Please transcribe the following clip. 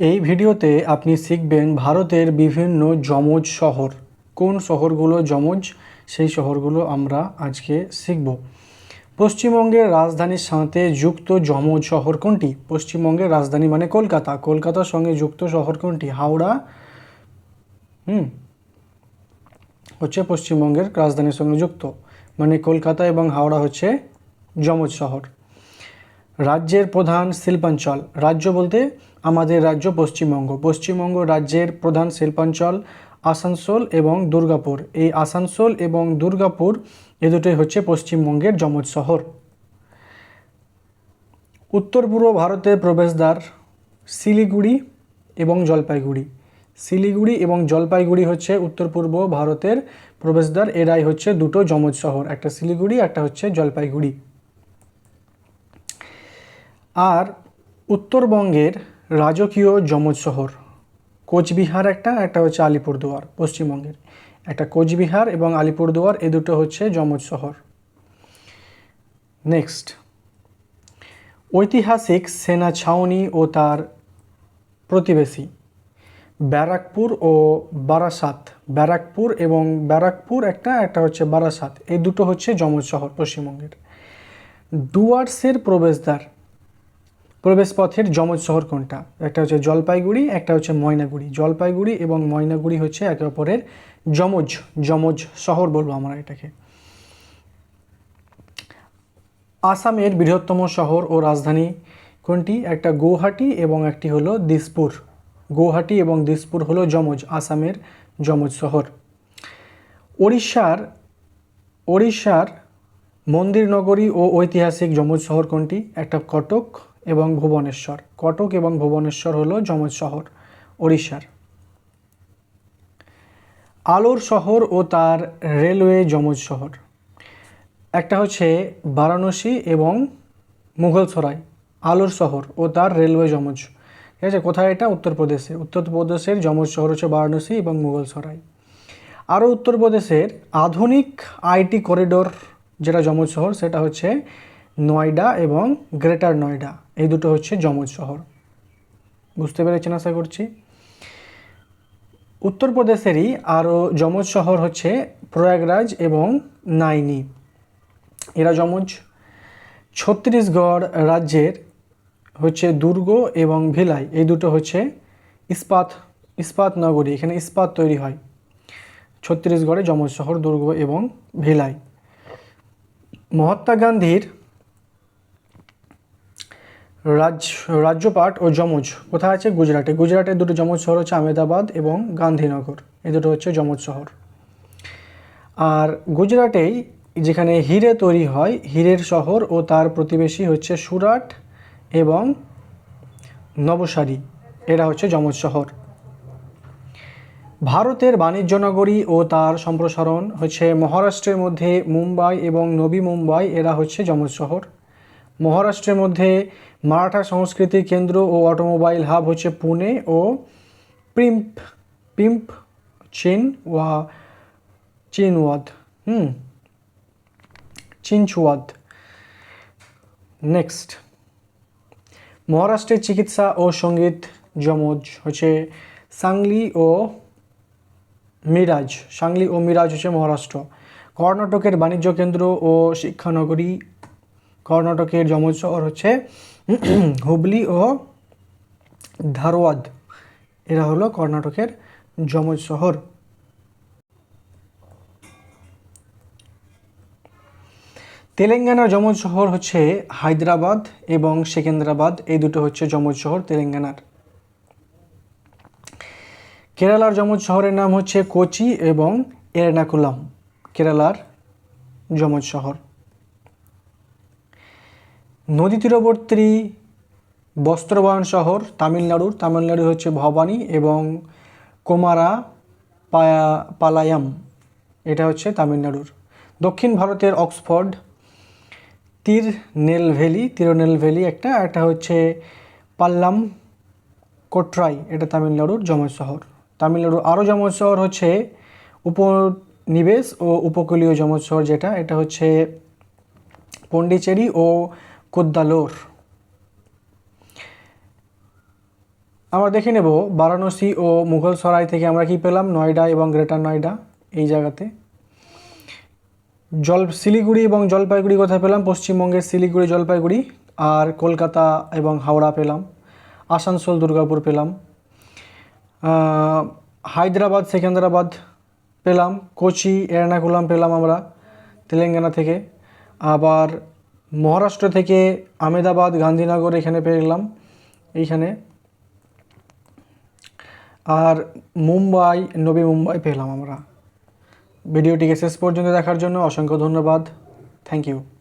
এই ভিডিওতে আপনি শিখবেন ভারতের বিভিন্ন যমজ শহর। কোন শহরগুলো যমজ সেই শহরগুলো আমরা আজকে শিখব। পশ্চিমবঙ্গের রাজধানীর সাথে যুক্ত যমজ শহর কোনটি? পশ্চিমবঙ্গের রাজধানী মানে কলকাতা, কলকাতার সঙ্গে যুক্ত শহর কোনটি? হাওড়া হচ্ছে পশ্চিমবঙ্গের রাজধানীর সঙ্গে যুক্ত, মানে কলকাতা এবং হাওড়া হচ্ছে যমজ শহর। রাজ্যের প্রধান শিল্পাঞ্চল, রাজ্য বলতে আমাদের রাজ্য পশ্চিমবঙ্গ, পশ্চিমবঙ্গ রাজ্যের প্রধান শিল্পাঞ্চল আসানসোল এবং দুর্গাপুর। এই আসানসোল এবং দুর্গাপুর এ দুটোই হচ্ছে পশ্চিমবঙ্গের যমজ শহর। উত্তর পূর্ব ভারতের প্রবেশদ্বার শিলিগুড়ি এবং জলপাইগুড়ি। শিলিগুড়ি এবং জলপাইগুড়ি হচ্ছে উত্তর পূর্ব ভারতের প্রবেশদ্বার। এরাই হচ্ছে দুটো যমজ শহর, একটা শিলিগুড়ি, একটা হচ্ছে জলপাইগুড়ি। আর উত্তরবঙ্গের রাজকীয় যমজ শহর কোচবিহার, একটা হচ্ছে আলিপুরদুয়ার। পশ্চিমবঙ্গের একটা কোচবিহার এবং আলিপুরদুয়ার, এ দুটো হচ্ছে যমজ শহর। নেক্সট, ঐতিহাসিক সেনা ছাউনি ও তার প্রতিবেশী ব্যারাকপুর ও বারাসাত। ব্যারাকপুর এবং ব্যারাকপুর একটা হচ্ছে বারাসাত, এই দুটো হচ্ছে যমজ শহর পশ্চিমবঙ্গের। ডুয়ার্সের প্রবেশপথের যমজ শহর কোনটা? একটা হচ্ছে জলপাইগুড়ি, একটা হচ্ছে ময়নাগুড়ি। জলপাইগুড়ি এবং ময়নাগুড়ি হচ্ছে একে অপরের যমজ শহর বলবো আমরা এটাকে। আসামের বৃহত্তম শহর ও রাজধানী কোনটি? একটা গৌহাটি এবং একটি হলো দিসপুর। গৌহাটি এবং দিসপুর হলো আসামের যমজ শহর। ওড়িশার মন্দির নগরী ও ঐতিহাসিক যমজ শহর কোনটি? একটা কটক এবং ভুবনেশ্বর। কটক এবং ভুবনেশ্বর হলো যমজ শহর ওড়িশার। আলোর শহর ও তার রেলওয়ে যমজ শহর, একটা হচ্ছে বারাণসী এবং মুঘলসরাই। আলোর শহর ও তার রেলওয়ে যমজ, ঠিক আছে। কোথায় এটা? উত্তরপ্রদেশে। উত্তরপ্রদেশের যমজ শহর হচ্ছে বারাণসী এবং মুঘলসরাই। আরও উত্তরপ্রদেশের আধুনিক আইটি করিডোর যেটা যমজ শহর, সেটা হচ্ছে নয়ডা এবং গ্রেটার নয়ডা, এই দুটো হচ্ছে যমজ শহর। বুঝতে পেরেছেন আশা করছি। উত্তরপ্রদেশেরই আরও যমজ শহর হচ্ছে প্রয়াগরাজ এবং নাইনি, এরা যমজ। ছত্তিশগড় রাজ্যের হচ্ছে দুর্গ এবং ভিলাই, এই দুটো হচ্ছে ইস্পাত নগরী, এখানে ইস্পাত তৈরি হয়। ছত্তিশগড়ে যমজ শহর দুর্গ এবং ভিলাই। মহাত্মা গান্ধীর রাজ্যপাট ও যমজ কোথায় আছে? গুজরাটে। গুজরাটের দুটো যমজ শহর হচ্ছে আহমেদাবাদ এবং গান্ধীনগর, এই দুটো হচ্ছে যমজ শহর। আর গুজরাটেই যেখানে হিরে তৈরি হয়, হীরের শহর ও তার প্রতিবেশী হচ্ছে সুরাট এবং নবসারী, এরা হচ্ছে যমজ শহর। ভারতের বাণিজ্য নগরী ও তার সম্প্রসারণ হচ্ছে মহারাষ্ট্রের মধ্যে মুম্বাই এবং নবী মুম্বাই, এরা হচ্ছে যমজ শহর। মহারাষ্ট্রের মধ্যে মারাঠা সংস্কৃতির কেন্দ্র ও অটোমোবাইল হাব হচ্ছে পুনে ও পিম্প চিনচুয়াদ। নেক্সট, মহারাষ্ট্রের চিকিৎসা ও সঙ্গীত যমজ হচ্ছে সাংলি ও মিরাজ হচ্ছে মহারাষ্ট্র। কর্ণাটকের বাণিজ্য কেন্দ্র ও শিক্ষানগরী, কর্ণাটকের যমজ শহর হচ্ছে হুবলি ও ধারওয়াদ, এরা হলো কর্ণাটকের যমজ শহর। তেলেঙ্গানার যমজ শহর হচ্ছে হায়দ্রাবাদ এবং সেকেন্দ্রাবাদ, এই দুটো হচ্ছে যমজ শহর তেলেঙ্গানার। কেরালার যমজ শহরের নাম হচ্ছে কোচি এবং এরনাকুলাম, কেরালার যমজ শহর। নদী তীরবর্তী বস্ত্রবায়ন শহর তামিলনাড়ু হচ্ছে ভবানী এবং পালায়াম, এটা হচ্ছে তামিলনাড়ুর। দক্ষিণ ভারতের অক্সফোর্ড, তিরুনেলভেলি একটা হচ্ছে পাল্লাম কোট্রাই, এটা তামিলনাড়ুর যমজ শহর। তামিলনাড়ুর আরও যমজ শহর হচ্ছে উপনিবেশ ও উপকূলীয় যমজ শহর, এটা হচ্ছে পন্ডিচেরি ও কুদ্দালোর। আমরা দেখে নেব বারাণসী ও মুঘলসরাই থেকে আমরা কি পেলাম, নয়ডা এবং গ্রেটার নয়ডা এই জায়গাতে। শিলিগুড়ি এবং জলপাইগুড়ি কোথায় পেলাম, পশ্চিমবঙ্গের শিলিগুড়ি জলপাইগুড়ি। আর কলকাতা এবং হাওড়া পেলাম। আসানসোল দুর্গাপুর পেলাম। হায়দ্রাবাদ সেকেন্দ্রাবাদ পেলাম। কোচি এর্নাকুলাম পেলাম আমরা তেলেঙ্গানা থেকে। আবার মহারাষ্ট্র থেকে আমেদাবাদ গান্ধীনগর এখানে পেলাম এইখানে। আর মুম্বাই নবী মুম্বাই পেলাম আমরা। ভিডিওটিকে শেষ পর্যন্ত দেখার জন্য অসংখ্য ধন্যবাদ। Thank you.